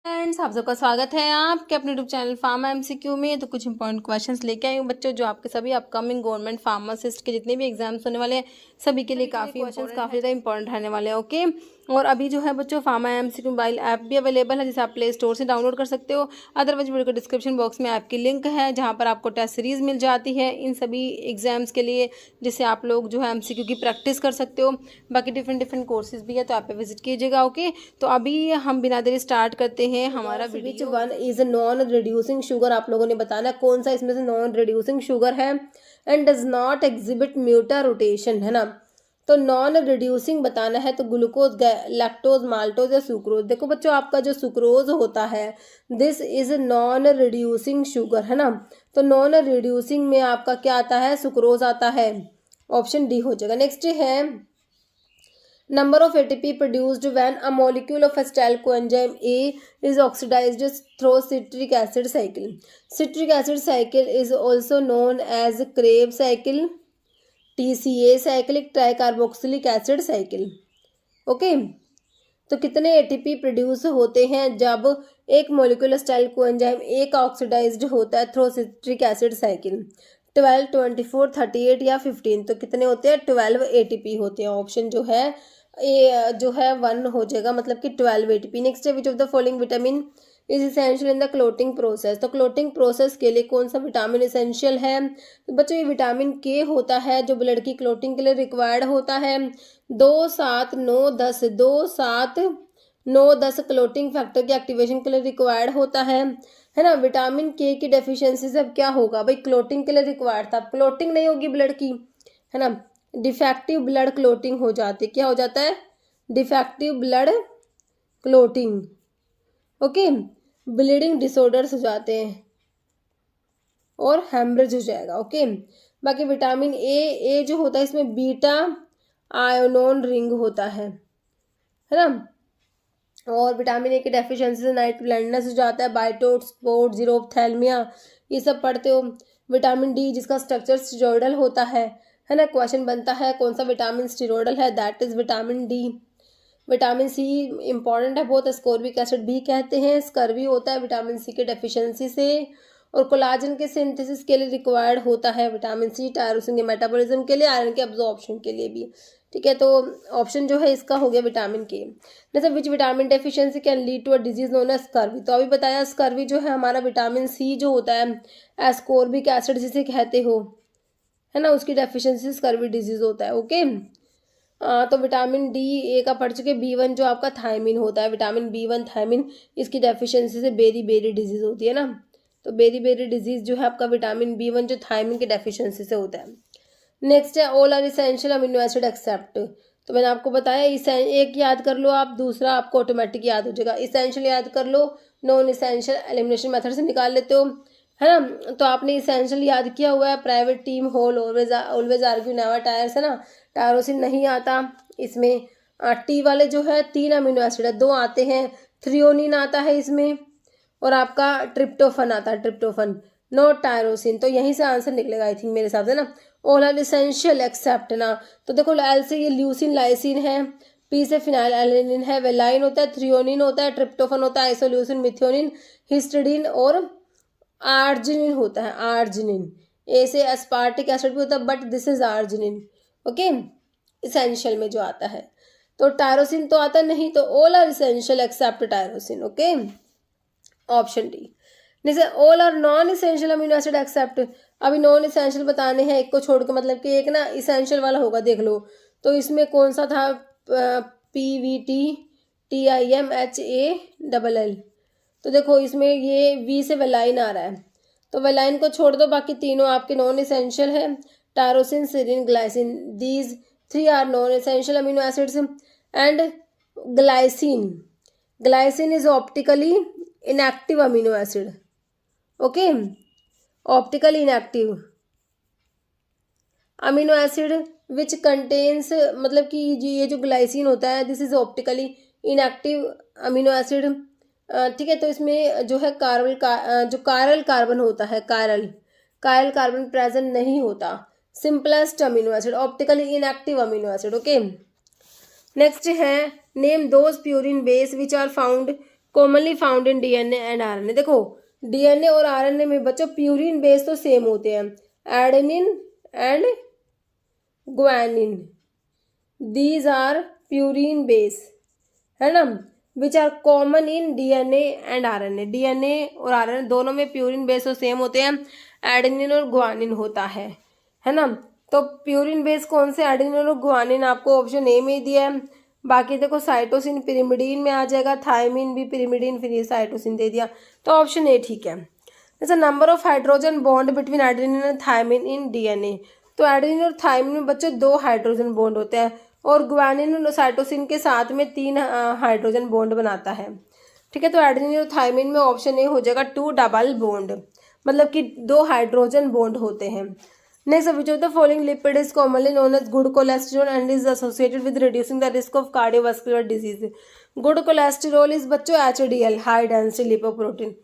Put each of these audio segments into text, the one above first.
Friends, आप सबका स्वागत है आपके अपने यूट्यूब चैनल फार्मा एमसीक्यू में। तो कुछ इंपॉर्टेंट क्वेश्चंस लेके आई हूँ बच्चों, जो आपके सभी अपकमिंग गवर्नमेंट फार्मासिस्ट के जितने भी एग्जाम्स होने वाले हैं सभी के लिए काफ़ी ज़्यादा इंपॉर्टेंट रहने वाले हैं। ओके, और अभी जो है बच्चों फार्मा एमसीक्यू मोबाइल ऐप भी अवेलेबल है, जिसे आप प्ले स्टोर से डाउनलोड कर सकते हो। अदरवाइज वीडियो के डिस्क्रिप्शन बॉक्स में ऐप की लिंक है, जहाँ पर आपको टेस्ट सीरीज मिल जाती है इन सभी एग्जाम्स के लिए, जिससे आप लोग जो है एमसीक्यू की प्रैक्टिस कर सकते हो। बाकी डिफरेंट कोर्सेज भी है, तो आप पे विजिट कीजिएगा। ओके, तो अभी हम बिना देरी स्टार्ट करते हैं हमारा video. One is non reducing sugar, आप लोगों ने बताना कौन सा इसमें से नॉन रिड्यूसिंग शुगर है and does not exhibit mutarotation, है ना। तो नॉन रिड्यूसिंग बताना है तो ग्लूकोज, लैक्टोज, माल्टोज या सुक्रोज। देखो बच्चों, आपका जो सुक्रोज होता है this is non reducing sugar, है ना। तो नॉन रिड्यूसिंग में आपका क्या आता है, सुक्रोज आता है। ऑप्शन डी हो जाएगा। नेक्स्ट है number of ATP produced when a molecule of acetyl coenzyme A is oxidized through citric acid cycle. Citric acid cycle is also known as Krebs cycle, TCA cyclic tricarboxylic acid cycle. Okay, तो कितने ATP produce होते हैं जब एक molecular style coenzyme A का oxidised होता है through citric acid cycle? 12, 24, 38 या 15? तो कितने होते हैं? 12 एटीपी होते हैं। ऑप्शन जो है ए जो है 1 हो जाएगा, मतलब कि 12 एटीपी। नेक्स्ट है, which of the following vitamin is essential in the clotting process? तो क्लोटिंग प्रोसेस के लिए कौन सा विटामिन इसेंशियल है? तो बच्चों ये विटामिन के होता है, जो ब्लड की क्लोटिंग के लिए रिक्वायर्ड होता है। 2, 7, 9, 10, 2, 7, 9, 10 क्लोटिंग फैक्टर के एक्टिवेशन के लिए रिक्वायर्ड होता है ना। विटामिन के की डेफिशिएंसी से अब क्या होगा भाई, क्लोटिंग के लिए रिक्वायर्ड था, क्लोटिंग नहीं होगी ब्लड की, है ना। डिफेक्टिव ब्लड क्लोटिंग हो जाती है, क्या हो जाता है? Defective blood clotting. Okay, bleeding disorders हो जाते हैं और हेमरेज हो जाएगा। ओके, बाकी विटामिन ए जो होता है इसमें बीटा आयोनोन रिंग होता है ना। और विटामिन ए की डेफिशिएंसी से नाइट ब्लाइंडनेस हो जाता है, बाइटोट, स्पॉट, जीरोप्थैल्मिया, ये सब पढ़ते हो। विटामिन डी जिसका स्ट्रक्चर स्टेरॉयडल होता है ना। क्वेश्चन बनता है कौन सा विटामिन स्टेरॉयडल है? That is vitamin D. Vitamin C important है बहुत, स्कोर्बिक एसिड भी कहते हैं। स्कर्वी होता है विटामिन सी के डेफिशिएंसी से। और कोलाजन के सिंथेसिस के लिए रिक्वायर्ड होता है विटामिन सी, टायरोसिन के मेटाबॉलिज्म के लिए, आयरन के अब्जॉर्प्शन के लिए भी। ठीक है, तो ऑप्शन जो है इसका हो गया विटामिन के। जैसे which vitamin deficiency can lead to a disease known as scurvy? तो अभी बताया स्कर्वी जो है हमारा विटामिन सी जो होता है, एस्कोर्बिक एसिड जिसे कहते हो, है ना, उसकी डेफिशिएंसी स्कर्वी डिजीज होता है। ओके, तो विटामिन डी ए का पढ़ चुके। B1 जो आपका थायमिन होता है, विटामिन B1 थायमिन, इसकी डेफिशिएंसी से बेरी बेरी डिजीज होती है ना। तो बेरी बेरी डिजीज जो है आपका विटामिन B1 जो थायमिन की डेफिशिएंसी से होता है। नेक्स्ट है all are essential amino acid except. तो मैंने आपको बताया एक याद कर लो आप, दूसरा आपको ऑटोमेटिक याद हो जाएगा। इसेंशियल याद कर लो, नॉन इसेंशियल एलिमिनेशन मेथड से निकाल लेते हो, है ना। तो आपने इसेंशियल याद किया हुआ है, private team whole always argue never tires, है ना। टायरोसिन नहीं आता इसमें। टी वाले जो है 3 अमीनो एसिड है, 2 आते हैं। थ्रियोनिन आता है इसमें, और आपका ट्रिप्टोफन आता है, ट्रिप्टोफन, नॉट टायरोसिन। तो यहीं से आंसर निकलेगा आई थिंक मेरे हिसाब से ना। ऑल आर इसेंशियल एक्सेप्ट ना। तो देखो एल से ये ल्यूसिन लाइसिन है, पी से फिनाइल एलेनिन है, वेलाइन होता है, थ्रियोनिन होता है, ट्रिप्टोफन होता है, आइसोल्यूसिन, मिथियोनिन, हिस्टिडीन और आर्जिनिन होता है, आर्जिनिन। ए से एस्पार्टिक एसिड भी होता है, but this is arginine. Okay, essential में जो आता है। तो टायरोसिन तो आता नहीं, तो all are essential except tyrosine. Okay, option D. जैसे all are non essential amino acid except, अभी नॉन इसेंशियल बताने हैं एक को छोड़ के, मतलब कि एक ना इसेंशियल वाला होगा, देख लो। तो इसमें कौन सा था? PVT, TIM, HALL। तो देखो इसमें ये वी से वेलाइन आ रहा है, तो वेलाइन को छोड़ दो, बाकी तीनों आपके नॉन इसेंशियल है। Tyrosine, serine, glycine, these 3 are non essential amino acids. And glycine, glycine is optically inactive amino acid. Okay, optically inactive amino acid which contains, मतलब कि ये जो ग्लाइसिन होता है this is optically inactive amino acid. ठीक है, तो इसमें जो है जो कायरल कार्बन होता है, कायरल कार्बन प्रेजेंट नहीं होता। Simplest amino acid, optically inactive amino acid. Okay, next है name those purine base which are found commonly found in DNA and RNA. देखो डीएनए और आरएनए में बच्चों प्यूरिन बेस तो सेम होते हैं, adenine and guanine, these are purine base, है ना, which are common in DNA and RNA. DNA और आरएनए दोनों में प्यूरिन बेस तो सेम होते हैं, एडेनिन और ग्वानिन होता है ना। तो प्यूरिन बेस कौन से, एडेनिन और ग्वानिन, आपको ऑप्शन ए में दिया है। बाकी देखो साइटोसिन पिरिमिडीन में आ जाएगा, थायमिन भी पिरिमिडीन, फिर ये साइटोसिन दे दिया, तो ऑप्शन ए ठीक है। जैसे number of hydrogen bond between adenine and thymine in DNA, तो एडेनिन और थायमिन में बच्चों 2 हाइड्रोजन बॉन्ड होते हैं, और ग्वानिन और साइटोसिन के साथ में 3 हाइड्रोजन बॉन्ड बनाता है, ठीक है। तो एडेनिन और थायमिन में ऑप्शन ए हो जाएगा 2 डबल बॉन्ड, मतलब कि 2 हाइड्रोजन बॉन्ड होते हैं। Next, which of the following lipid is commonly known as good cholesterol and is associated with reducing the risk of cardiovascular disease. Good cholesterol is बच्चों HDL, high density lipoprotein.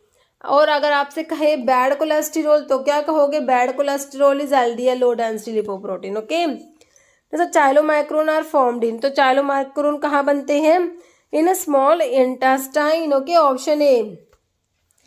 और अगर आपसे कहे bad cholesterol तो क्या कहोगे, bad cholesterol is LDL, low density lipoprotein, okay. जैसे chylomicron are formed in, तो चाइलोमाइक्रोन कहाँ बनते हैं, in a small intestine, okay, option A.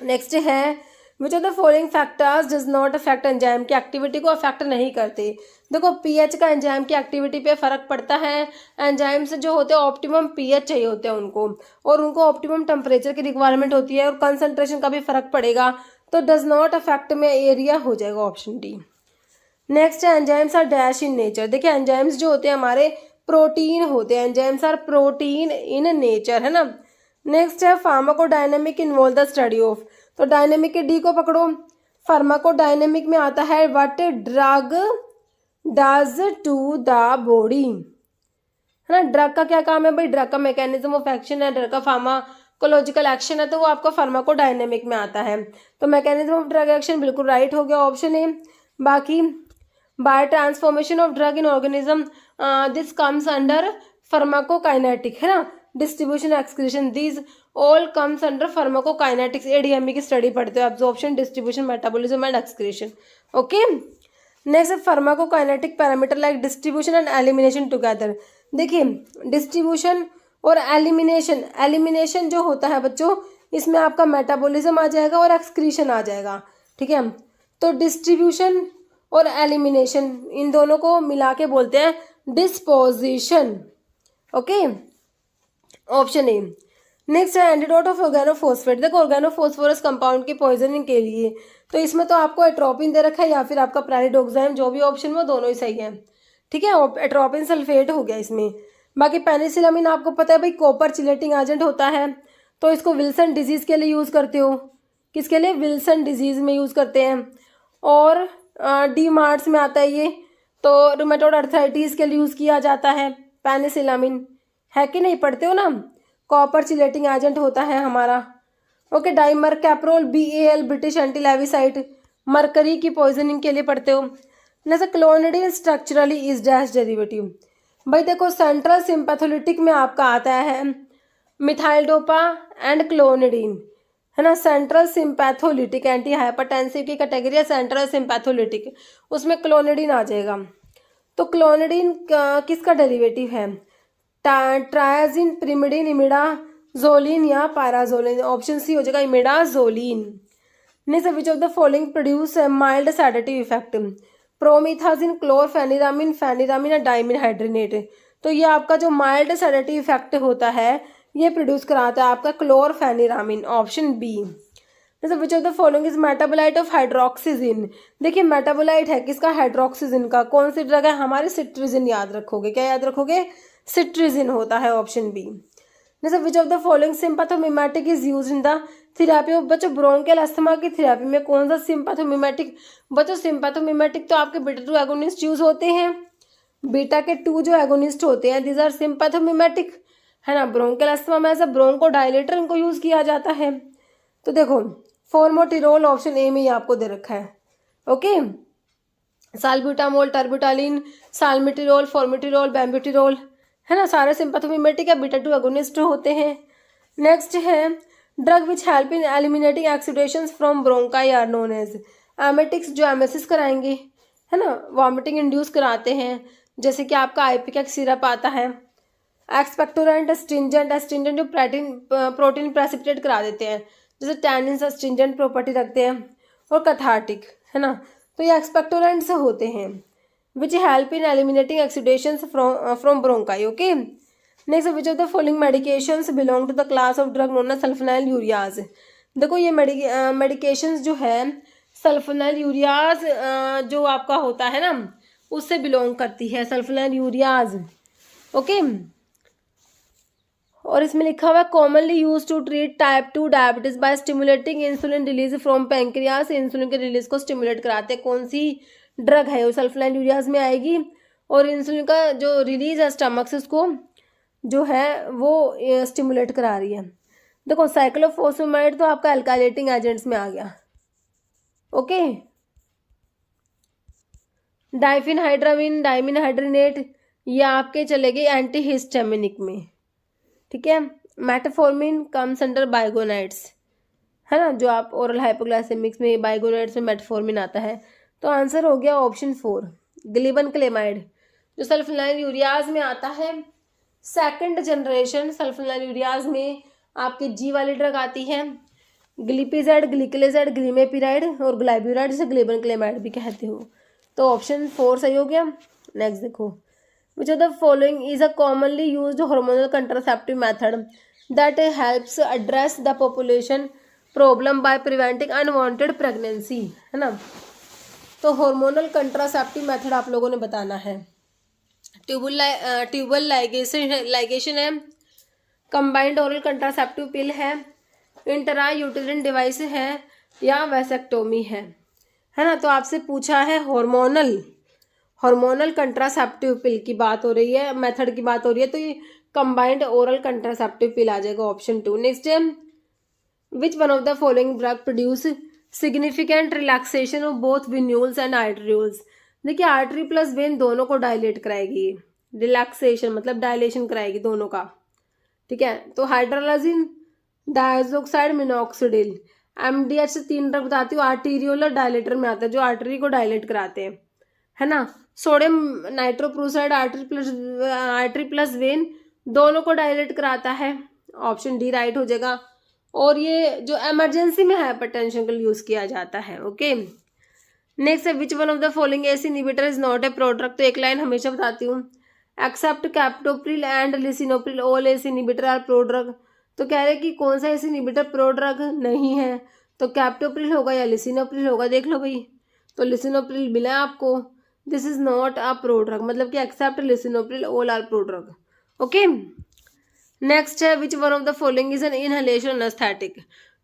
Next है which of the following factors does not affect enzyme की एक्टिविटी को अफेक्ट नहीं करते। देखो पीएच का एंजाइम की एक्टिविटी पे फर्क पड़ता है। एंजाइम्स जो होते हैं ऑप्टिमम पीएच चाहिए होते हैं उनको, और उनको ऑप्टिमम टेम्परेचर की रिक्वायरमेंट होती है, और कंसंट्रेशन का भी फर्क पड़ेगा, तो डज नॉट अफेक्ट में एरिया हो जाएगा ऑप्शन डी। नेक्स्ट है enzymes are dash in nature. देखिए एंजाइम्स जो होते हैं हमारे प्रोटीन होते हैं, enzymes are protein in nature, है ना। नेक्स्ट है pharmacodynamic involve the study of, तो डायनेमिक के डी को पकड़ो, फार्माकोडायनेमिक में आता है what drug does to the body, है ना। ड्रग का क्या काम है भाई, ड्रग का मैकेनिज्म ऑफ एक्शन है, ड्रग का फार्माकोलॉजिकल एक्शन है, तो वो आपका फार्माकोडायनेमिक में आता है। तो मैकेनिज्म ऑफ ड्रग एक्शन बिल्कुल राइट हो गया ऑप्शन ए। बाकी biotransformation of drug in organism, this comes under pharmacokinetic, है ना, distribution excretion, these all comes under pharmacokinetics. ADME की स्टडी पढ़ते हो, absorption, distribution, metabolism and excretion, okay. Next pharmacokinetic parameter like distribution and elimination together. देखिए distribution और elimination, elimination जो होता है बच्चों इसमें आपका मेटाबॉलिज्म आ जाएगा और एक्सक्रीशन आ जाएगा, ठीक है। तो डिस्ट्रीब्यूशन और एलिमिनेशन इन दोनों को मिला के बोलते हैं disposition, okay, option A. Next है एंटीडोट ऑफ ऑर्गेनोफॉस्फेट। देखो ऑर्गेनोफॉस्फोरस कंपाउंड की पॉइजनिंग के लिए, तो इसमें तो आपको एट्रोपिन दे रखा है या फिर आपका प्राइडोक्साइम, जो भी ऑप्शन में दोनों ही सही है, ठीक है। एट्रोपिन सल्फेट हो गया इसमें। बाकी पेनिसिलामिन आपको पता है भाई कॉपर चिलेटिंग एजेंट होता है, तो इसको विल्सन डिजीज के लिए यूज़ करते हो, किसके लिए, विल्सन डिजीज में यूज़ करते हैं। और डी मार्ट्स में आता है ये, तो रूमेटोइड अर्थराइटिस के लिए यूज़ किया जाता है पेनिसिलामिन, है कि नहीं, पढ़ते हो ना, कॉपर चिलेटिंग एजेंट होता है हमारा, okay. Dimercaprol BAL British anti lewisite, mercury की पॉइजनिंग के लिए पढ़ते हो। जैसे clonidine structurally is dash derivative, भाई देखो सेंट्रल सिंपैथोलिटिक में आपका आता है मिथाइल डोपा एंड क्लोनिडीन, है ना। सेंट्रल सिंपैथोलिटिक एंटी हाइपरटेंसिव की कैटेगरी है सेंट्रल सिंपैथोलिटिक, उसमें क्लोनिडीन आ जाएगा। तो क्लोनिडीन किसका डेरिवेटिव है, ट्रायाजिन, प्रिमिडिन, इमिडाजोलिन या पैराजोलिन, ऑप्शन सी हो जाएगा imidazoline. Next which of the following produce mild sedative effect, promethazine, chlorpheniramine, pheniramine या डाइमिन हाइड्रेनेट। तो ये आपका जो माइल्ड सेडेटिव इफेक्ट होता है ये प्रोड्यूस कराता है आपका क्लोरफेनिरामिन, ऑप्शन बी। जैसे which of the following is metabolite of hydroxyzine. देखिए मेटाबोलाइट है किसका, हाइड्रोक्सीजिन का। कौन सी ड्रग है हमारी, सिट्रिजिन, याद रखोगे, क्या याद रखोगे, सिट्रिजिन होता है, ऑप्शन बी। जैसे which of the following sympathomimetic is used in the therapy of, बच्चों ब्रोंकियल अस्थमा की थेरेपी में कौन सा सिंपैथोमिमेटिक, बच्चों सिंपैथोमिमेटिक तो आपके बीटा 2 एगोनिस्ट यूज होते हैं, बीटा के 2 जो एगोनिस्ट होते हैं दीज आर सिंपैथोमिमेटिक, है ना। ब्रोंकियल अस्थमा में एज अ ब्रोंको डायलेटर इनको यूज किया जाता है। तो देखो फॉर्मोटिरोल ऑप्शन ए में ही आपको दे रखा है, ओके। साल्ब्यूटामोल, टर्बुटालिन, साल्मिटिरोल, फॉर्मिटिरोल, बैम्ब्यूटिरोल, है ना, सारे सिंपैथोमिमेटिक या बीटा 2 एगोनिस्ट होते हैं। नेक्स्ट है drug which help in eliminating exudations from bronchi are known as emetics, जो एमेसिस कराएंगे, है ना, वॉमिटिंग इंड्यूस कराते हैं, जैसे कि आपका आइपिकेक सिरप आता है, एक्सपेक्टोरेंट, स्ट्रिंजेंट, एस्ट्रिंजेंट जो प्रोटीन प्रेसिपिटेट करा देते हैं, जैसे टैनिन स्ट्रिंजेंट प्रॉपर्टी रखते हैं, और कैथार्टिक, है ना। तो ये एक्सपेक्टोरेंट से होते हैं which help in eliminating exudations from bronchi. Okay, next which of the following medications belong to the class of drug known as sulphonylureas यूरियाज। देखो ये मेडिकेशंस जो है सल्फोनाइल यूरियाज जो आपका होता है ना उससे बिलोंग करती है, सल्फोनाइल यूरियाज। ओके, और इसमें लिखा हुआ है commonly use to treat type 2 diabetes by stimulating insulin release from pancreas. Insulin के रिलीज को स्टिमुलेट कराते हैं। कौन सी ड्रग है वो सल्फोनाइल यूरियाज में आएगी, और इंसुलिन का जो रिलीज है स्टमक से उसको जो है वो स्टिमुलेट करा रही है। देखो साइक्लोफॉस्फेमाइड तो आपका अल्काइलेटिंग एजेंट्स में आ गया। ओके, डाइफिनहाइड्रामिन, डाइमिनहाइड्रिनेट ये आपके चले गए एंटीहिस्टामिनिक में, ठीक है। मेटफॉर्मिन कम्स अंडर बाइगोनाइड्स, है ना, जो आप ओरल हाइपोग्लाइसेमिक्स में बाइगोनाइड्स में मेटफॉर्मिन आता है। तो आंसर हो गया ऑप्शन 4 ग्लिबनक्लेमाइड, जो सल्फोनाइल यूरियाज में आता है। सेकंड जनरेशन सल्फोनाइल यूरियाज में आपकी जी वाली ड्रग आती है, ग्लिपिजाइड, ग्लिकलेजाइड, ग्लिमेपिराइड और ग्लाइब्यूराइड, जिसे ग्लिबनक्लेमाइड भी कहते हो। तो ऑप्शन 4 सही हो गया। नेक्स्ट देखो, which of the following is a commonly used hormonal contraceptive method that helps address the population problem by preventing unwanted pregnancy, है ना। तो हार्मोनल कंट्रासेप्टिव मेथड आप लोगों ने बताना है। ट्यूबल लाइगेशन है, कंबाइंड ओरल कंट्रासेप्टिव पिल है, इंट्रा यूटेरिन डिवाइस है, या वैसेक्टोमी है ना। तो आपसे पूछा है हार्मोनल कंट्रासेप्टिव पिल की बात हो रही है, मेथड की बात हो रही है, तो ये कंबाइंड ओरल कंट्रासेप्टिव पिल आ जाएगा ऑप्शन 2। नेक्स्ट है which one of the following drug produce significant relaxation of both venules and arterioles. देखिए आर्टरी प्लस वेन दोनों को डायलेट कराएगी, रिलैक्सेशन मतलब डायलेशन कराएगी दोनों का, ठीक है। तो हाइड्रोलाजिन, डायजोक्साइड, मिनॉक्सिडिल। एमडीएच से 3 ड्रग बताती हूँ, आर्टीरियोलर डायलेटर में आता है, जो आर्टरी को डायलेट कराते हैं, है ना। Sodium nitroprusside artery plus when दोनों को डायलेट कराता है, ऑप्शन डी राइट हो जाएगा। और ये जो इमरजेंसी में हाइपरटेंशन के लिए यूज किया जाता है। ओके, नेक्स्ट है which one of the following ACE inhibitor is not a prodrug. तो एक लाइन हमेशा बताती हूँ, except captopril and lisinopril all ACE inhibitor are prodrug. तो कह रहे कि कौन सा एस इनहिबिटर प्रोड्रग नहीं है, तो कैप्टोप्रिल होगा या लिसिनोप्रिल होगा, देख लो भाई। तो लिसिनोप्रिल मिला आपको, this is not a prodrug, मतलब कि except lisinopril all are prodrug. Okay, next है which one of the following is an inhalation anaesthetic.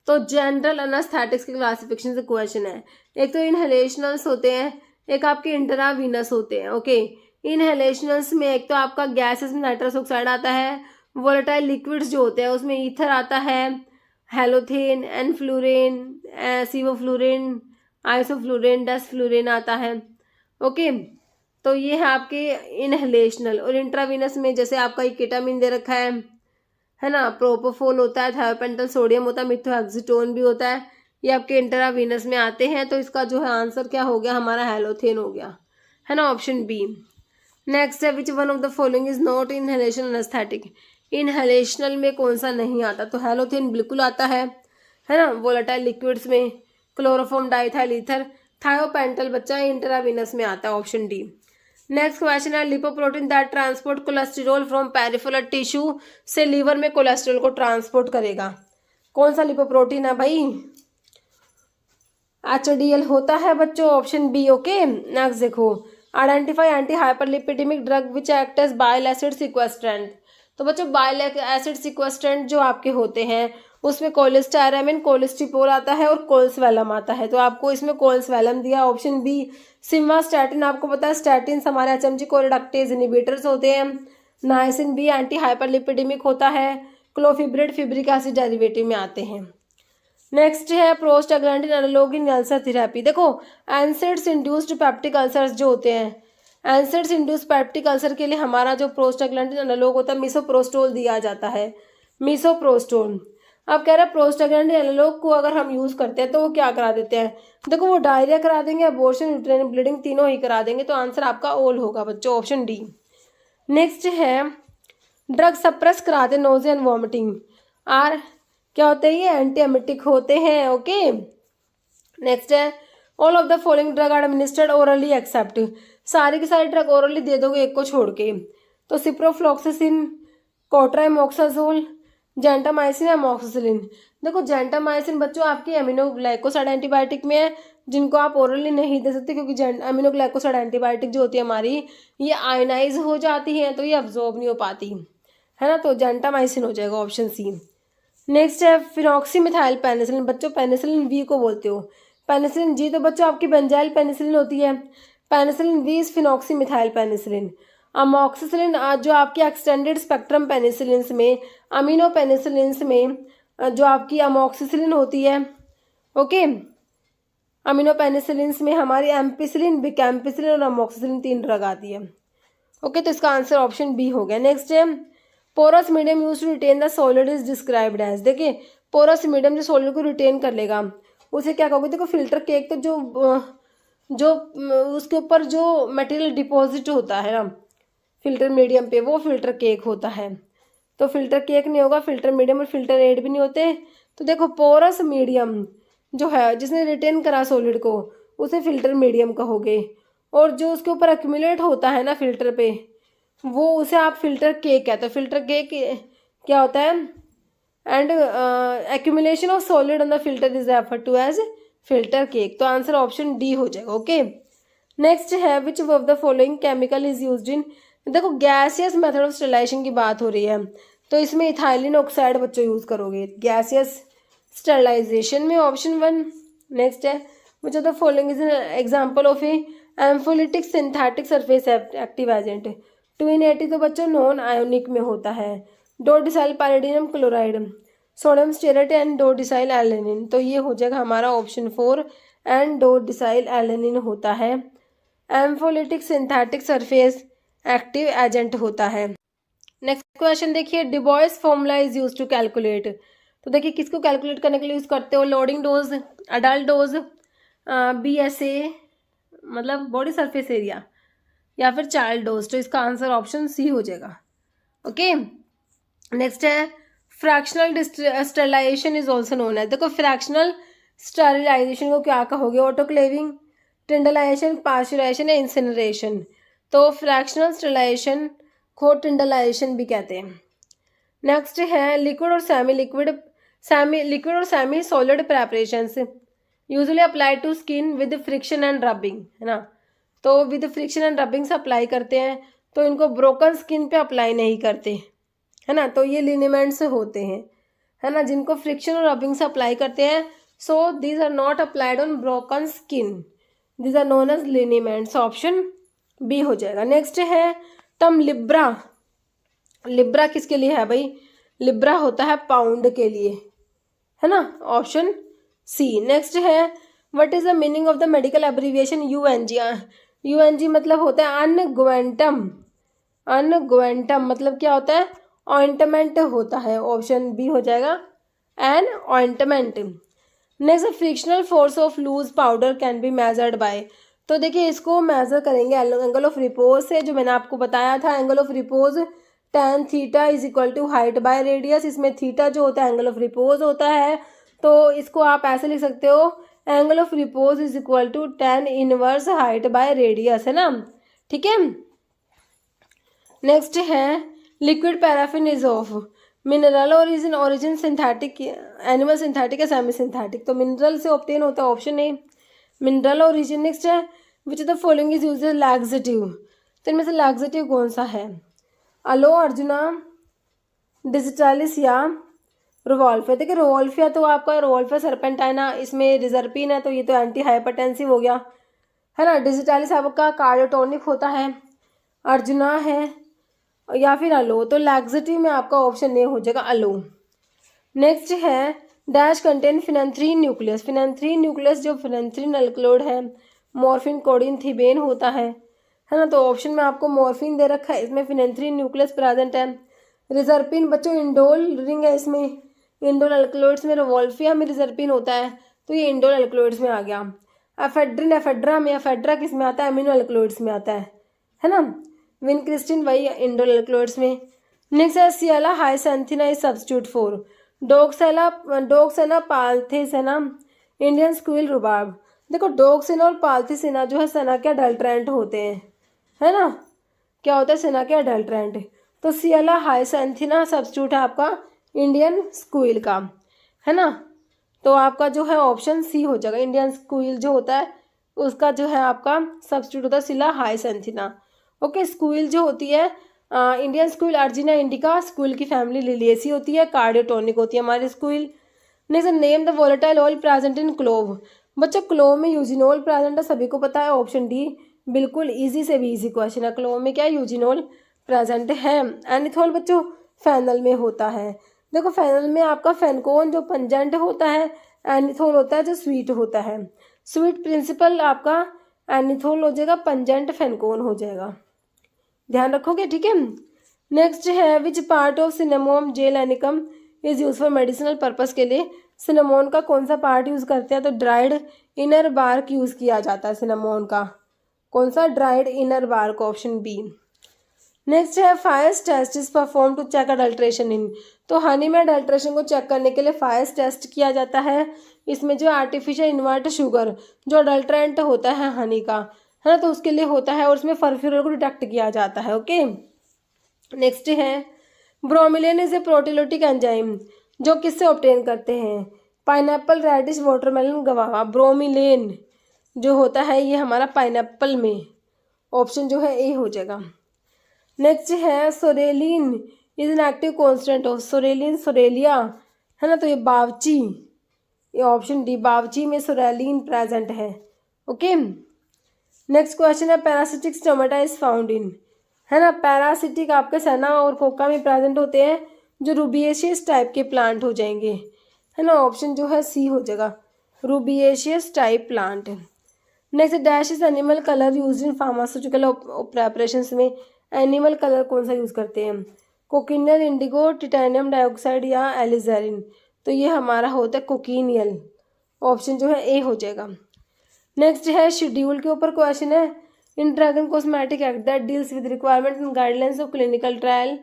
तो जनरल एनेस्थेटिक्स के क्लासिफिकेशन से क्वेश्चन है। एक तो इनहेलेशनल्स होते हैं, एक आपके इंट्रावीनस होते हैं। ओके, इनहेलेशनल्स में एक तो आपका गैसेस में नाइट्रस ऑक्साइड आता है, वोलेटाइल लिक्विड्स जो होते हैं उसमें ईथर आता है, हेलोथेन, एनफ्लूरेन, सिवोफ्लूरेन, आइसोफ्लूरेन, डेसफ्लूरेन आता है। ओके, तो ये है आपके इनहेलेशनल। और इंट्रावीनस में जैसे आपका केटामिन दे रखा है ना, प्रोपोफोल होता है, थायोपेंटल सोडियम होता है, मिथोहेक्सिटोन भी होता है, ये आपके इंट्रावीनस में आते हैं। तो इसका जो है आंसर क्या हो गया हमारा, हेलोथेन हो गया, है ना, ऑप्शन बी। नेक्स्ट है which one of the following is not inhalation anaesthetic. Inhalational में कौन सा नहीं आता, तो हेलोथेन बिल्कुल आता है ना। वोलेटाइल लिक्विड्स में क्लोरोफॉर्म डाइथाइल ईथर, थायोपेंटल बच्चा इंट्रावीनस में आता है, ऑप्शन डी। नेक्स्ट क्वेश्चन है lipoprotein that transport cholesterol from peripheral tissue से लीवर में कोलेस्ट्रॉल को ट्रांसपोर्ट करेगा। कौन सा लिपोप्रोटीन है भाई, HDL होता है बच्चों, ऑप्शन बी। ओके, नेक्स्ट देखो, identify anti hyperlipidemic drug which act as bile acid sequestrant. तो बच्चों बाइल एसिड सिक्वेस्ट्रेंट जो आपके होते हैं उसमें कोलेस्टायरामिन, कोलेस्टिपोल आता है और कोल्सवैलम आता है। तो आपको इसमें कोल्सवैलम दिया, ऑप्शन बी। सिम्वास्टैटिन आपको पता है स्टैटिन हमारे HMG कोरिडक्टेज इनहिबिटर्स होते हैं। नाइसिन बी एंटी हाइपरलिपिडेमिक होता है। क्लोफिब्रिड फिब्रिक एसिड डेरिवेटिव में आते हैं। नेक्स्ट है प्रोस्टाग्लैंडिन एनालॉग इन अल्सर थेरेपी। देखो एनसेड्स इंड्यूस्ड पेप्टिक अल्सर्स जो होते हैं, एनसेड्स इंड्यूस्ड पेप्टिक अल्सर के लिए हमारा जो प्रोस्टाग्लैंडिन एनालॉग होता है मिसोप्रोस्टोल दिया जाता है, मिसोप्रोस्टोल। अब कह रहे हैं प्रोस्टाग्लैंडिन एनालॉग को अगर हम यूज करते हैं तो वो क्या करा देते हैं, देखो वो डायरिया करा देंगे, अबॉर्शन, यूट्राइन ब्लीडिंग तीनों ही करा देंगे। तो आंसर आपका ऑल होगा बच्चों, ऑप्शन डी। नेक्स्ट है ड्रग सप्रेस कराते, नोजिया एंड वॉमिटिंग आर क्या होते हैं, ये एंटी एमेटिक होते हैं। ओके, नेक्स्ट है all of the following drug are administered orally except, सारी की सारी ड्रग ओरली दे दोगे एक को छोड़ के, तो सिप्रोफ्लॉक्सासिन, कोट्राइमोक्साजोल, जेंटामाइसिन, एमोक्सिसिलिन। देखो जेंटामाइसिन बच्चों आपकी एमिनोग्लाइकोसाइड एंटीबायोटिक में है, जिनको आप ओरली नहीं दे सकते क्योंकि एमिनोग्लाइकोसाइड एंटीबायोटिक जो होती है हमारी ये आयनाइज हो जाती है, तो ये अब्जॉर्ब नहीं हो पाती है ना, तो जेंटामाइसिन हो जाएगा ऑप्शन सी। नेक्स्ट है फिनॉक्सीमिथाइल पेनिसिलिन, बच्चों पेनिसिलिन वी को बोलते हो, पेनिसिलिन जी तो बच्चों आपकी बेंजाइल पेनिसिलिन होती है, penicillin V is phenoxymethyl penicillin. Amoxicillin जो आपकी एक्सटेंडेड स्पेक्ट्रम पेनिसिलिन्स में, अमीनो पेनिसिलिन्स में जो आपकी अमोक्सिसिलिन होती है, ओके, अमीनो पेनिसिलिन्स में हमारी एम्पिसिलिन, बिकैम्पिसिलिन और अमोक्सिसिलिन 3 ड्रग आती है। ओके, तो इसका आंसर ऑप्शन बी हो गया। नेक्स्ट है porous medium use to retain the solid is described as, देखिए पोरस मीडियम जो सॉलिड को रिटेन कर लेगा उसे क्या कहोगे, देखो फिल्टर केक तो जो उसके ऊपर जो मटेरियल डिपॉजिट होता है ना फिल्टर मीडियम पे, वो फिल्टर केक होता है, तो फिल्टर केक नहीं होगा, फिल्टर मीडियम और फिल्टर एड भी नहीं होते। तो देखो पोरस मीडियम जो है जिसने रिटेन करा सॉलिड को उसे फिल्टर मीडियम कहोगे, और जो उसके ऊपर एक्यूमुलेट होता है ना फिल्टर पे वो उसे आप फिल्टर केक कहते हो। फिल्टर केक क्या होता है, and accumulation of solid on the filter is refer to as filter cake, तो आंसर ऑप्शन डी हो जाएगा। ओके, नेक्स्ट है which of the following chemical is used in, देखो गैसियस मेथड ऑफ स्टरलाइजेशन की बात हो रही है, तो इसमें इथाइलिन ऑक्साइड बच्चों यूज करोगे गैसियस स्टरलाइजेशन में, ऑप्शन 1। नेक्स्ट है which of the following is an example of a ampholytic synthetic surface active agent, 280 तो बच्चों नॉन आयोनिक में होता है, dodecyl palladium chloride, sodium stearate and dodecyl alanine, तो ये हो जाएगा हमारा ऑप्शन 4 एंड डोडिसाइल एलेनिन होता है, ampholytic synthetic surface active agent होता है। नेक्स्ट क्वेश्चन देखिए DuBois formula is use to calculate, तो देखिए किसको कैलकुलेट करने के लिए यूज करते हो, loading dose, adult dose, BSA मतलब बॉडी सरफेस एरिया, या फिर चाइल्ड डोज, तो इसका आंसर ऑप्शन सी हो जाएगा। ओके, नेक्स्ट है fractional sterilisation is also known है, देखो फ्रैक्शनल स्टरलाइजेशन को क्या कहोगे, ऑटोक्लेविंग, टिंडलाइजेशन, पास्चुराइजेशन या इंसिनरेशन, तो फ्रैक्शनल स्टरलाइजेशन को टिंडलाइजेशन भी कहते हैं। नेक्स्ट है लिक्विड और semi solid preparations usually apply to skin with friction and rubbing, है ना, तो विद फ्रिक्शन एंड रबिंग से अप्लाई करते हैं, तो इनको ब्रोकन स्किन पे अप्लाई नहीं करते, है ना, तो ये लिनीमेंट्स होते हैं, है ना, जिनको फ्रिक्शन और रबिंग से अप्लाई करते हैं, so these are not applied on broken skin, these are known as liniments, option B हो जाएगा। नेक्स्ट है टर्म लिब्रा, लिब्रा किसके लिए है भाई, लिब्रा होता है पाउंड के लिए, है ना, ऑप्शन सी। नेक्स्ट है what is the meaning of the medical abbreviation UNG, UNG मतलब होता है अनग्वेंटम, अनग्वेंटम मतलब क्या होता है, ऑइंटमेंट होता है, ऑप्शन बी हो जाएगा an ointment. Next frictional force of loose powder can be measured by, तो देखिए इसको मेजर करेंगे एंगल ऑफ रिपोज से, जो मैंने आपको बताया था angle of repose tan theta is equal to height by radius, इसमें थीटा जो होता है एंगल ऑफ रिपोज होता है, तो इसको आप ऐसे लिख सकते हो angle of repose is equal to tan inverse height by radius, है ना, ठीक है। नेक्स्ट है liquid paraffin is of mineral origin, origin synthetic, animal synthetic या सेमी सिंथेटिक, तो मिनरल से ऑब्टेन होता है, option A mineral origin. Next है which of the following is used as laxative, तो इनमें से लैक्सेटिव कौन सा है, अलो अर्जुना, डिजिटालिस या रोवॉल्फिया, देखिए रोवॉल्फिया तो आपका रोवॉल्फिया सरपेंटाइना, इसमें रिजर्पिन है, तो ये तो एंटी हाइपरटेंसिव हो गया, है ना, डिजिटालिस आपका कार्डियोटोनिक होता है, अर्जुना है या फिर अलो, तो लैक्सेटिव में आपका ऑप्शन ए हो जाएगा अलो। नेक्स्ट है dash contain phenanthrene nucleus, phenanthrene nucleus जो फिनेंथ्रीन अल्कलोड है, मॉर्फिन, कोडीन, थीबेन होता है ना, तो ऑप्शन में आपको मॉर्फिन दे रखा है, इसमें फिनेंथ्रीन न्यूक्लियस प्रेजेंट है। रिजर्पिन बच्चों इंडोल रिंग है, इसमें इंडोल अल्कलोइड्स में, रोवॉल्फिया में रिजर्पिन होता है, तो ये इंडोल अल्कलोइड्स में आ गया। एफेड्रिन, एफेड्रा में, एफेड्रा किस में आता है, अमीनो अल्कलोइड्स में आता है ना, विनक्रिस्टिन वही इंडोल अल्कलोइड्स में। नेक्स्ट है scilla hyacinthina is substitute for डोक्सेना पाल्थेसेना इंडियन स्क्विल रुबाब। देखो डोक्सेना और पाल्थेसेना जो है सेना के अडल्ट्रेंट होते हैं, है ना, क्या होता है सेना के अडल्ट्रेंट। तो सियाला हाइसेंथिना सब्स्टिट्यूट है आपका इंडियन स्क्विल का, है ना। तो आपका जो है ऑप्शन सी हो जाएगा, इंडियन स्क्विल जो होता है उसका जो है आपका सब्स्टिट्यूट होता है सिला हाइसेंथिना। ओके, स्क्विल जो होती है इंडियन स्क्विल अर्जिना इंडिका, स्क्विल की फैमिली लिलिएसी होती है, कार्डियोटोनिक होती है हमारी squill. Next name the volatile oil present in clove. बच्चों क्लोव में यूजिनोल प्रेजेंट है, सभी को पता है, ऑप्शन डी बिल्कुल इजी से भी इजी क्वेश्चन है। क्लोव में क्या यूजिनोल प्रेजेंट है। एनिथोल बच्चों फेनल में होता है। देखो फेनल में आपका फेनकोन जो पंजेंट होता है, एनिथोल होता है जो स्वीट होता है। स्वीट प्रिंसिपल आपका एनिथोल हो जाएगा, पंजेंट फेनकोन हो जाएगा, ध्यान रखोगे, ठीक है। नेक्स्ट है which part of cinnamomum zeylanicum is use for medicinal purpose. के लिए सिनेमोन का कौन सा पार्ट यूज करते हैं, तो ड्राइड इनर बार्क यूज किया जाता है सिनेमोन का, कौन सा, dried inner bark, option B. Next है Fiehe's test is perform to check adulteration in. तो हनी में अडल्ट्रेशन को चेक करने के लिए फायर्स टेस्ट किया जाता है। इसमें जो आर्टिफिशियल इन्वर्ट शुगर जो अडल्ट्रेंट होता है हनी का, है ना, तो उसके लिए होता है और उसमें फर्फ्यूरल को डिटेक्ट किया जाता है। ओके, नेक्स्ट है ब्रोमिलेन इज ए प्रोटीलोटिक एंजाइम जो किससे ऑब्टेन करते हैं, पाइनएप्पल, रेडिश, वाटरमेलन, गवावा। ब्रोमिलेन जो होता है ये हमारा पाइनएप्पल में, ऑप्शन जो है ए हो जाएगा। नेक्स्ट है सोरेलिन is an active constant of. सोरेलिन सोरेलिया, है ना, तो ये बावची, ये ऑप्शन डी बावची में सोरेलिन प्रेजेंट है। ओके, नेक्स्ट क्वेश्चन है parasitic stomata is found in, है ना, पैरासिटिक आपके सना और कोका में प्रेजेंट होते हैं जो रूबिएशियस टाइप के प्लांट हो जाएंगे, है ना, ऑप्शन जो है सी हो जाएगा, rubiaceous type plant. Next dash is animal colour use in pharmaceutical preparations में एनिमल कलर कौन सा यूज करते हैं, कोकिनियल, इंडिगो, टिटेनियम डाइऑक्साइड या एलिजारिन। तो ये हमारा होता है कोकिनियल, ऑप्शन जो है ए हो जाएगा। नेक्स्ट है शेड्यूल के ऊपर क्वेश्चन है in drug and cosmetic act that deals with requirement and guidelines of clinical trial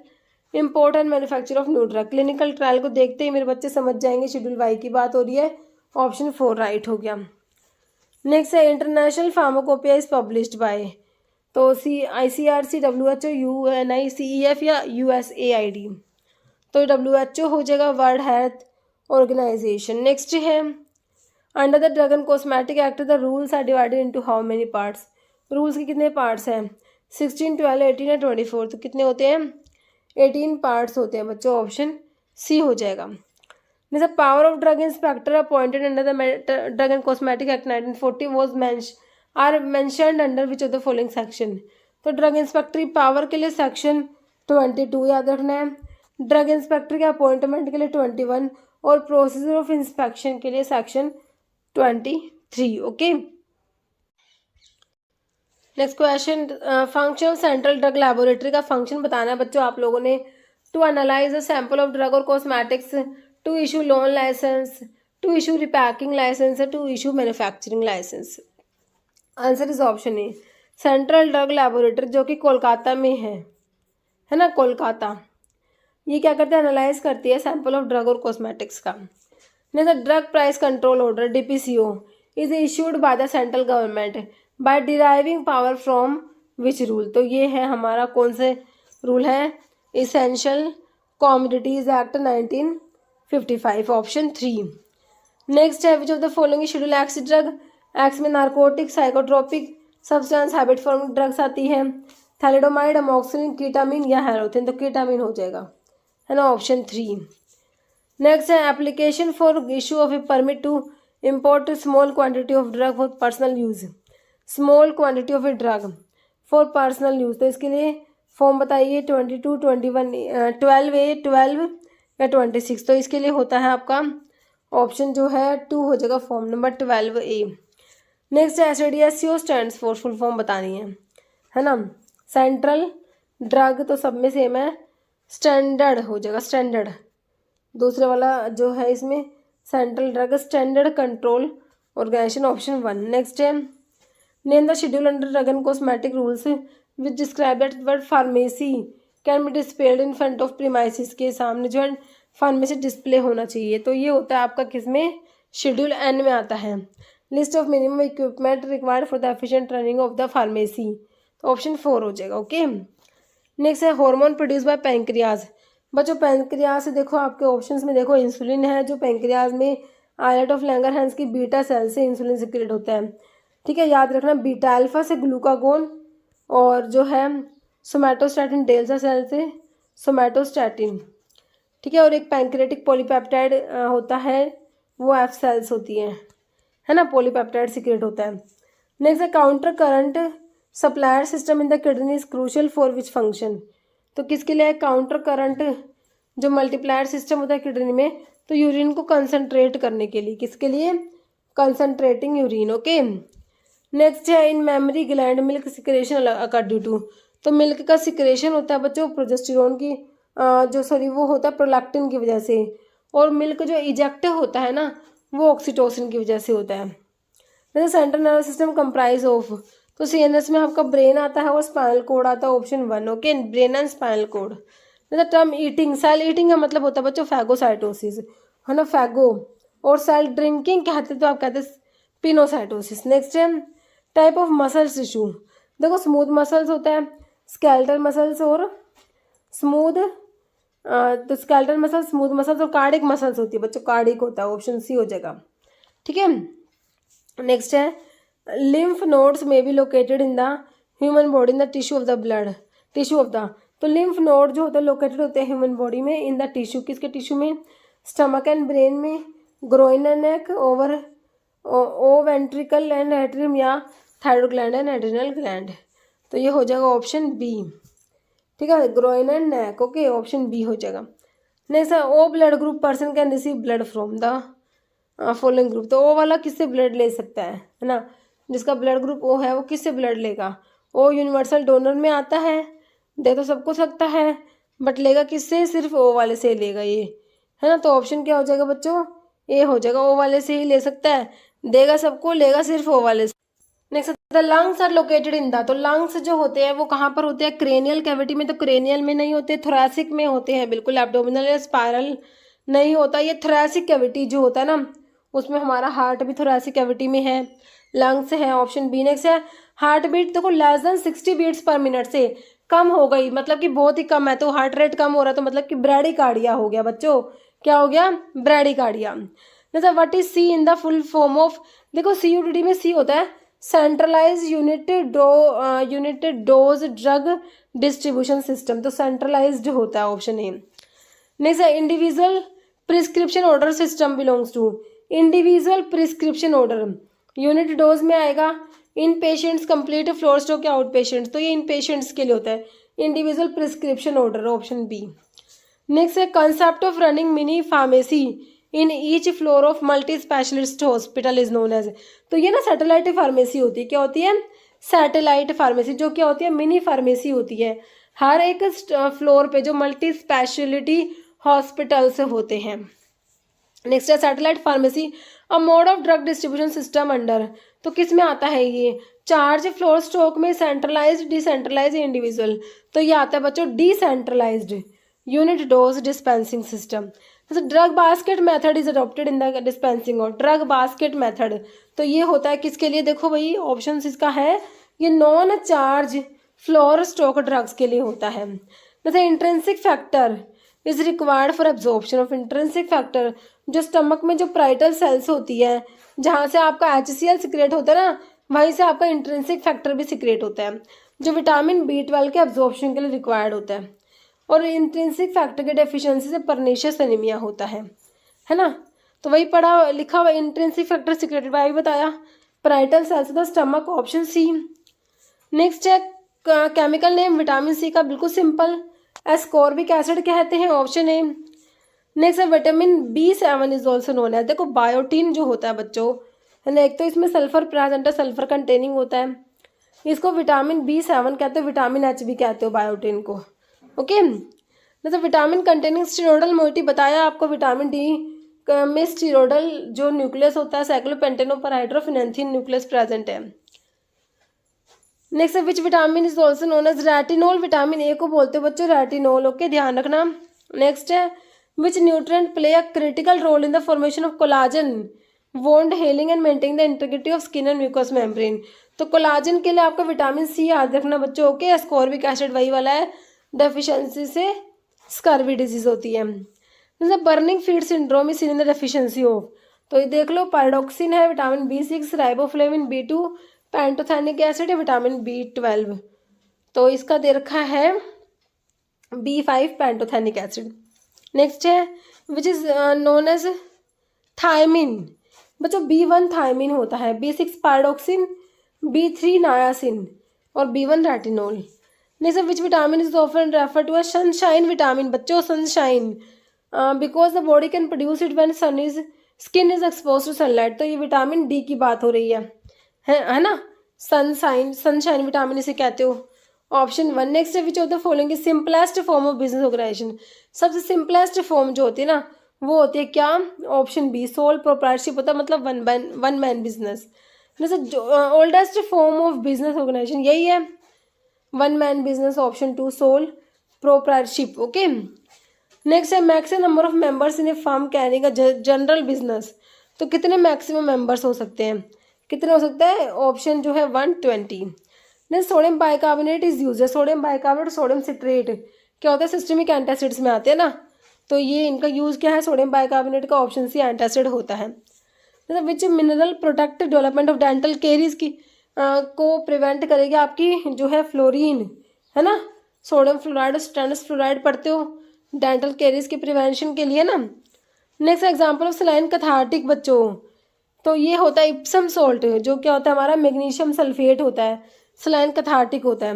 import and manufacture of new drug. Clinical trial को देखते ही मेरे बच्चे समझ जाएंगे शेड्यूल वाई की बात हो रही है, ऑप्शन 4 राइट हो गया। नेक्स्ट है international pharmacopoeia is published by, तो ICRC, WHO, UNICEF या USAID। तो WHO हो जाएगा, वर्ल्ड हेल्थ ऑर्गेनाइजेशन। नेक्स्ट है under the drug and cosmetic act the rules are divided into how many parts. Rules के कितने पार्ट्स हैं, 16, 12, 18 या 24। तो कितने होते हैं, 18 पार्ट्स होते हैं बच्चों, ऑप्शन सी हो जाएगा। जैसे power of drug inspector appointed under the drug and cosmetic act 1940 was are mentioned under which of the following section. तो ड्रग इंस्पेक्टर पावर के लिए सेक्शन 22 याद रखना है, ड्रग इंस्पेक्टर के अपॉइंटमेंट के लिए 21 और प्रोसीजर ऑफ इंस्पेक्शन के लिए section 23। Okay, next question function of central drug laboratory का फंक्शन बताना है बच्चों आप लोगों ने, to analyse the sample of drug और cosmetics, to issue loan licence, to issue repacking licence, to issue manufacturing licence. Answer is option A, central drug laboratory जो कि कोलकाता में है ना, कोलकाता। ये क्या करते हैं, एनालाइज करती है सैंपल ऑफ ड्रग और कॉस्मेटिक्स का। Next drug price control order DPCO is issued by the central government by deriving power from which rule. तो ये है हमारा कौन से रूल है, essential commodities act 1955, option 3। Next है which of the following schedule X drug. X में narcotic, psychotropic substance, habit forming drugs आती है, थैलिडोमाइड, अमोक्सिलिन, कीटामिन या हेरोथिन। तो कीटामिन हो जाएगा, है ना, ऑप्शन 3। नेक्स्ट है application for issue of a permit to import small quantity of drug for personal use, small quantity of a drug for personal use. तो इसके लिए फॉर्म बताइए, 22, 21, 12A, 12 या 26। तो इसके लिए होता है आपका ऑप्शन जो है 2 हो जाएगा, फॉर्म नंबर 12A। नेक्स्ट है SADSCO stands for, full form बतानी है ना, सेंट्रल ड्रग तो सब में सेम है, स्टैंडर्ड हो जाएगा, स्टैंडर्ड। दूसरे वाला जो है इसमें central drug standard control organisation, option 1। Next है name the schedule under drug and cosmetic rules which describe that word pharmacy can be displayed in front of premises, के सामने जो है फार्मेसी डिस्प्ले होना चाहिए। तो ये होता है आपका किसमें, शेड्यूल एन में आता है। List of minimum equipment required for the efficient running of the pharmacy, तो ऑप्शन 4 हो जाएगा। ओके, नेक्स्ट है हार्मोन प्रोड्यूस बाय पैंक्रियाज। बच्चों पैंक्रियाज से देखो आपके ऑप्शंस में देखो इंसुलिन है, जो पैंक्रियाज में आइलेट ऑफ लैंगरहैंस की बीटा सेल से इंसुलिन सिक्रेट होता है। ठीक है, याद रखना बीटा अल्फा से ग्लूकागोन, और जो है सोमैटोस्टैटिन डेल्टा सेल से सोमैटोस्टैटिन। ठीक है, और एक पैंक्रेटिक पॉलीपेप्टाइड होता है, वो एफ सेल्स होती हैं, है ना, पॉलीपेप्टाइड सिक्रेट होता है। नेक्स्ट है counter current supplier system in the kidney is crucial for which function. तो किसके लिए काउंटर करंट जो मल्टीप्लायर सिस्टम होता है किडनी में, तो यूरिन को कंसंट्रेट करने के लिए, किसके लिए, कंसंट्रेटिंग यूरिन। ओके, नेक्स्ट है in mammary gland milk secretion occur due to. तो मिल्क का सिक्रेशन होता है बच्चों प्रोजेस्टेरोन की वो होता है प्रोलैक्टिन की वजह से, और मिल्क जो इजेक्ट होता है ना, वो ऑक्सीटोसिन की वजह से होता है। जैसे central nervous system comprise of, तो सीएनएस में आपका ब्रेन आता है और स्पाइनल कोड आता है, option 1। Okay, brain and spinal cord. जैसे टर्म ईटिंग, सेल ईटिंग का मतलब होता है बच्चों फैगोसाइटोसिस, है ना, फैगो, और सेल ड्रिंकिंग कहते तो आप कहते हैं पिनोसाइटोसिस। नेक्स्ट है टाइप ऑफ मसल्स टिश्यू। देखो स्मूथ मसल्स होता है, स्केलेटल मसल्स और स्मूथ, तो स्केलेटल मसल्स, स्मूथ मसल्स और कार्डिक मसल्स होती है बच्चों, कार्डिक होता है, ऑप्शन सी हो जाएगा। ठीक है, नेक्स्ट है lymph nodes may be located in the human body in the tissue of the blood, tissue of the. तो लिम्फ नोड जो होते हैं लोकेटेड होते हैं ह्यूमन बॉडी में इन द टिश्यू, किसके टिश्यू में, स्टमक एंड ब्रेन में, groin and neck, over o ventricle and atrium, या thyroid gland and adrenal gland. तो ये हो जाएगा ऑप्शन बी। ठीक है, groin and neck. Okay, option B हो जाएगा। नेक्स्ट है O blood group person can receive blood from the following group. तो ओ वाला किससे ब्लड ले सकता है ना, जिसका ब्लड ग्रुप ओ है वो किससे ब्लड लेगा, ओ यूनिवर्सल डोनर में आता है, दे तो सबको सकता है, बट लेगा किससे, सिर्फ ओ वाले से लेगा ये, है ना। तो ऑप्शन क्या हो जाएगा बच्चों, ए हो जाएगा, ओ वाले से ही ले सकता है, देगा सबको, लेगा सिर्फ ओ वाले से। Next the lungs are located in the, तो लंग्स जो होते हैं वो कहाँ पर होते हैं, क्रेनियल कैविटी में। तो क्रेनियल में नहीं होते, थोरैसिक में होते हैं, बिल्कुल एब्डोमिनल या स्पाइरल नहीं होता। ये थोरैसिक कैविटी जो होता है ना, उसमें हमारा हार्ट भी थोरैसिक कैविटी में है, लंग्स है, ऑप्शन बी। नेक्स्ट है हार्ट बीट, देखो less than 60 beats per minute से कम हो गई, मतलब कि बहुत ही कम है, तो हार्ट रेट कम हो रहा है, तो मतलब कि ब्रैडीकार्डिया हो गया बच्चों, क्या हो गया, ब्रैडीकार्डिया। जैसे what is C in the full form of, देखो CUDD में सी होता है centralise united dose drug distribution system, तो सेंट्रलाइज्ड होता है, ऑप्शन ए। नेक्स्ट है individual prescription order system belongs to, individual prescription order unit dose में आएगा, in patients complete floor stock या आउट पेशेंट्स, तो ये इन पेशेंट्स के लिए होता है, individual prescription order, option B. Next है concept of running mini pharmacy in each floor of multi specialist hospital is known as, तो ये ना सैटेलाइट फार्मेसी होती है, क्या होती है, सैटेलाइट फार्मेसी, जो क्या होती है, मिनी फार्मेसी होती है, हर एक फ्लोर पे जो मल्टी स्पेशलिटी हॉस्पिटल्स होते हैं। नेक्स्ट है satellite pharmacy a mode of drug distribution system under, तो किस में आता है ये, चार्ज फ्लोर स्टॉक में, सेंट्रलाइज्ड, डिसेंट्रलाइज्ड, इंडिविजुअल, तो ये आता है बच्चों decentralised unit dose dispensing system. जैसे drug basket method is adopted in the dispensing of, drug basket method, तो ये होता है किसके लिए, देखो भाई ऑप्शन इसका है, ये non charge floor stock drugs के लिए होता है। जैसे intrinsic factor is required for absorption of, intrinsic factor जो स्टमक में जो प्राइटल सेल्स होती है, जहाँ से आपका HCl सिक्रेट होता है ना, वहीं से आपका इंट्रिंसिक फैक्टर भी सिक्रेट होता है, जो विटामिन B12 के एब्जॉर्प्शन के लिए रिक्वायर्ड होता है। और इंट्रिंसिक फैक्टर के डेफिशिएंसी से परनीशियस एनीमिया होता है ना। तो वही पढ़ा लिखा हुआ इंट्रिंसिक फैक्टर सिक्रेटेड बाय, बताया parietal cells the stomach, option C. Next है केमिकल नेम विटामिन सी का, बिल्कुल सिंपल, एस्कॉर्बिक एसिड कहते हैं, ऑप्शन ए। नेक्स्ट है vitamin B7 is also known as, देखो बायोटीन जो होता है बच्चों, है ना, एक तो इसमें सल्फर प्रेजेंट है, सल्फर कंटेनिंग होता है, इसको विटामिन B7 कहते हो, विटामिन H भी कहते हो बायोटीन को। ओके, जैसे विटामिन कंटेनिंग स्टीरोडल मोइटी बताया आपको, विटामिन D में स्टीरोडल जो न्यूक्लियस होता है cyclopentanoperhydrophenanthrene nucleus present है। नेक्स्ट है which vitamin is also known as retinol, vitamin A को बोलते हो बच्चों रेटिनोल, ओके ध्यान रखना। नेक्स्ट है which nutrient play a critical role in the formation of collagen, wound healing and maintain the integrity of skin and mucous membrane. तो collagen के लिए आपका विटामिन सी याद रखना बच्चों, ओके। एस्कॉर्बिक एसिड वही वाला है, डेफिशिएंसी से स्कर्वी डिजीज होती है। मतलब burning feed syndrome is in the deficiency of, तो ये देख लो पायरोक्सिन है, vitamin B6, riboflavin B2, pantothenic acid है, विटामिन B12। तो इसका दे रखा है B5 पैंटोथेनिक एसिड। नेक्स्ट है which is known as thiamine, बच्चों B1 थायमिन होता है, B6 पायरोक्सिन, B3 नायासिन और B1 retinol. Next which vitamin is often refer to as sunshine vitamin, बच्चों sunshine because the body can produce it when skin is expose to sunlight. तो ये vitamin D की बात हो रही है ना, सनशाइन विटामिन इसे कहते हो, ऑप्शन 1। नेक्स्ट है which of the following is simplest form of business organisation, सबसे सिंपलेस्ट फॉर्म जो होती है ना वो होती है क्या, ऑप्शन बी सोल प्रोप्राइटरशिप होता है, मतलब वन मैन बिजनेस। जैसे oldest form of business organisation यही है one man business, option 2 sole proprietorship, okay. Next है maximum number of members in a firm carrying a general business, तो कितने maximum members हो सकते हैं, कितने हो सकते हैं, ऑप्शन जो है 120। Next sodium bicarbonate is use है, सोडियम बाइकार्बोनेट और सोडियम सिट्रेट क्या होता है, सिस्टमिक एंटासिड्स में आते हैं ना, तो ये इनका यूज़ क्या है, सोडियम बाइकार्बोनेट का ऑप्शन सी एंटासिड होता है। मतलब विच mineral protect development of dental caries की को प्रिवेंट करेगी, आपकी जो है फ्लोरीन है ना, सोडियम फ्लोराइड और स्टेनस फ्लोराइड पढ़ते हो डेंटल केरीज के प्रिवेंशन के लिए ना। Next example of saline cathartic बच्चों, तो ये होता है इप्सम सॉल्ट, जो क्या होता है हमारा मैग्नीशियम सल्फेट होता है, सलाइन कैथार्टिक होता है।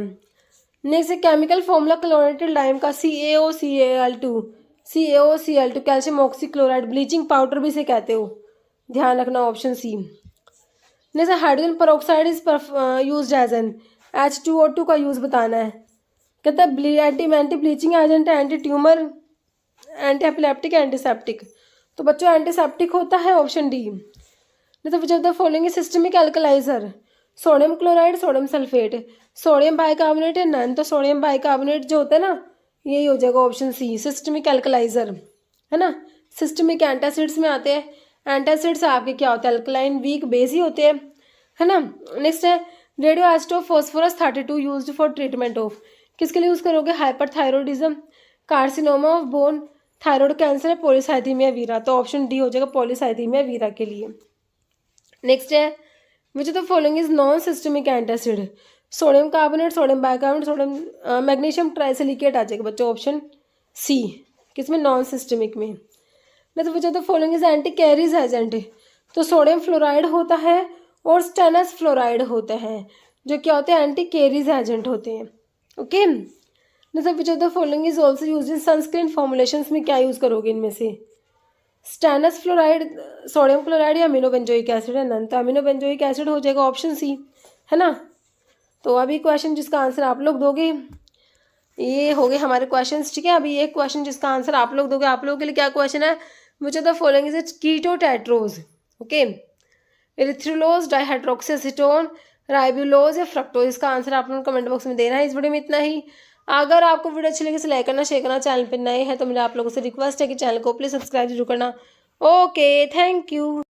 नेक्स्ट है केमिकल फॉर्मूला क्लोरेटेड लाइम का CaOCl2, CaOCl2 calcium oxychloride, bleaching powder भी इसे कहते हो, ध्यान रखना option C. Next hydrogen peroxide is use as an, H2O2 का यूज बताना है, कहता है anti bleaching agent, anti tumour, anti epileptic, antiseptic. तो बच्चों एंटीसेप्टिक होता है ऑप्शन डी। तो which of the following systemic alkaliser, sodium chloride, sodium sulphate, sodium bicarbonate है नन, तो सोडियम बाइकार्बोनेट जो होता है ना यही हो जाएगा ऑप्शन सी सिस्टमिक एल्कलाइजर, है ना। सिस्टमिक एंटासिड्स में आते हैं, एंटासिड्स आपके क्या होते हैं, अल्कलाइन वीक बेस ही होते हैं, है ना। नेक्स्ट है radio isotope phosphorus 32 used for treatment of, किसके लिए यूज़ करोगे, hyperthyroidism, carcinoma of bone, thyroid cancer है, पॉलीसाइथीमिया वीरा, तो ऑप्शन डी हो जाएगा पॉलीसाइथीमिया वीरा के लिए। नेक्स्ट है which of the following is non systemic antacid, sodium carbonate, sodium bicarbonate, sodium magnesium trisilicate आ जाएगा बच्चों ऑप्शन सी, किसमें नॉन सिस्टमिक में। नहीं तो which of the following is anti carries agent, तो सोडियम फ्लोराइड होता है और स्टेनस फ्लोराइड होता है, जो क्या होते हैं एंटी कैरीज एजेंट होते हैं, ओके। जैसे which of the following is also use in sunscreen formulations में क्या यूज़ करोगे इनमें से, स्टेनस फ्लोराइड, सोडियम क्लोराइड या अमीनो बेंजोइक एसिड है नन, तो अमीनो बेंजोइक एसिड हो जाएगा ऑप्शन सी, है ना। तो अभी क्वेश्चन जिसका आंसर आप लोग दोगे, ये हो गए हमारे क्वेश्चंस, ठीक है। अभी एक क्वेश्चन जिसका आंसर आप लोग दोगे, आप लोगों के लिए क्या क्वेश्चन है, which of the following is keto tetrose, okay, erythrulose, dihydroxyacetone, ribulose या फ्रक्टोज, इसका आंसर आप लोगों को कमेंट बॉक्स में देना है। इस वीडियो में इतना ही। अगर आपको वीडियो अच्छी लगी तो लाइक करना, शेयर करना, चैनल पर नए हैं तो मेरा आप लोगों से रिक्वेस्ट है कि चैनल को प्लीज़ सब्सक्राइब जरूर करना। Okay, thank you.